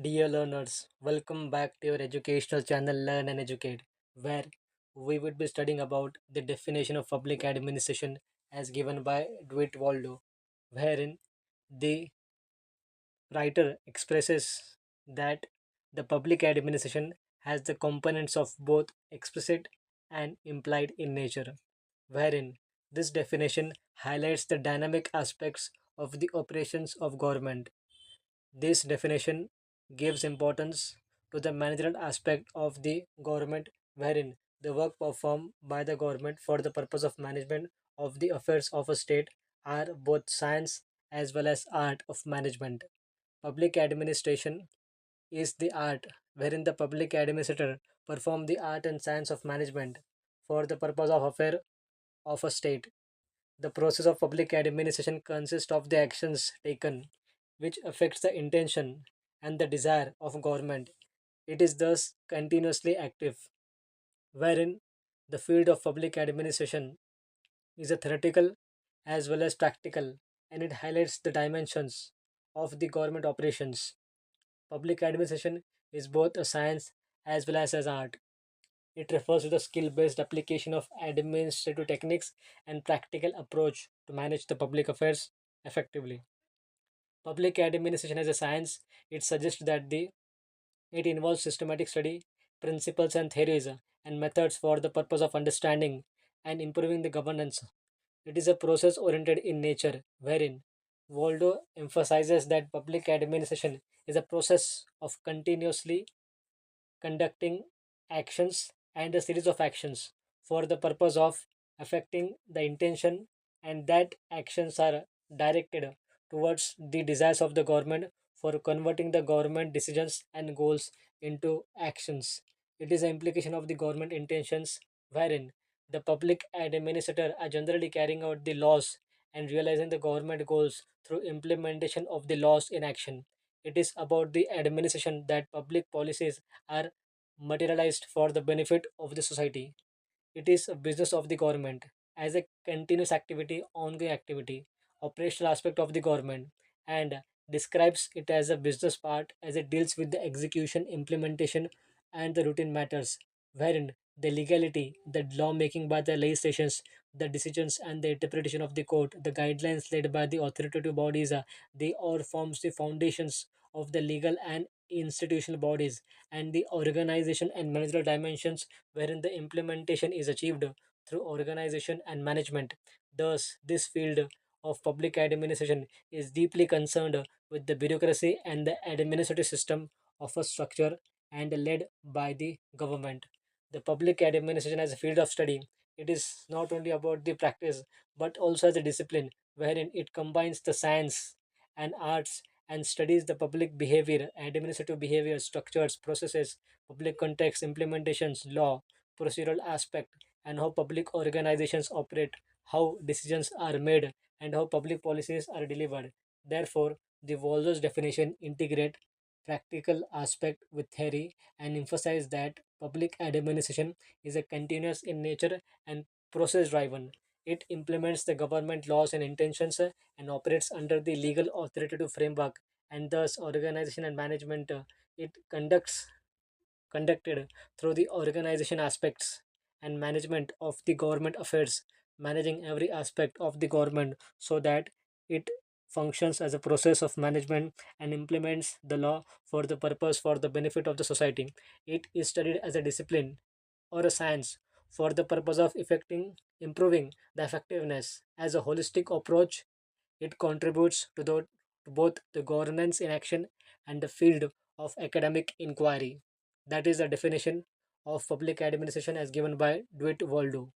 Dear learners, welcome back to your educational channel Learn and Educate, where we would be studying about the definition of public administration as given by Dwight Waldo, wherein the writer expresses that the public administration has the components of both explicit and implied in nature, wherein this definition highlights the dynamic aspects of the operations of government. This definition gives importance to the managerial aspect of the government, wherein the work performed by the government for the purpose of management of the affairs of a state are both science as well as art of management. Public administration is the art wherein the public administrator perform the art and science of management for the purpose of affair of a state. The process of public administration consists of the actions taken which affects the intention and the desire of government. It is thus continuously active, wherein the field of public administration is a theoretical as well as practical, and it highlights the dimensions of the government operations. Public administration is both a science as well as art. It refers to the skill based application of administrative techniques and practical approach to manage the public affairs effectively. Public administration as a science, it suggests that it involves systematic study, principles and theories, and methods for the purpose of understanding and improving the governance. It is a process oriented in nature, wherein Waldo emphasizes that public administration is a process of continuously conducting actions and a series of actions for the purpose of affecting the intention, and that actions are directed towards the desires of the government for converting the government decisions and goals into actions. It is an implication of the government intentions, wherein the public administrator are generally carrying out the laws and realizing the government goals through implementation of the laws in action. It is about the administration that public policies are materialized for the benefit of the society. It is a business of the government as a continuous activity, ongoing activity, operational aspect of the government, and describes it as a business part as it deals with the execution, implementation, and the routine matters, wherein the legality, the lawmaking by the legislations, the decisions and the interpretation of the court, the guidelines laid by the authoritative bodies, they all forms the foundations of the legal and institutional bodies, and the organization and managerial dimensions wherein the implementation is achieved through organization and management. Thus, this field of public administration is deeply concerned with the bureaucracy and the administrative system of a structure and led by the government. The public administration as a field of study, it is not only about the practice but also as a discipline wherein it combines the science and arts and studies the public behavior, administrative behavior, structures, processes, public context, implementations, law, procedural aspect, and how public organizations operate, how decisions are made, and how public policies are delivered. Therefore, the Waldo's definition integrate practical aspect with theory and emphasize that public administration is a continuous in nature and process driven. It implements the government laws and intentions and operates under the legal authoritative framework, and thus organization and management it conducted through the organization aspects and management of the government affairs, managing every aspect of the government so that it functions as a process of management and implements the law for the purpose for the benefit of the society. It is studied as a discipline or a science for the purpose of effecting improving the effectiveness as a holistic approach. It contributes to both the governance in action and the field of academic inquiry. That is the definition of public administration as given by Dwight Waldo.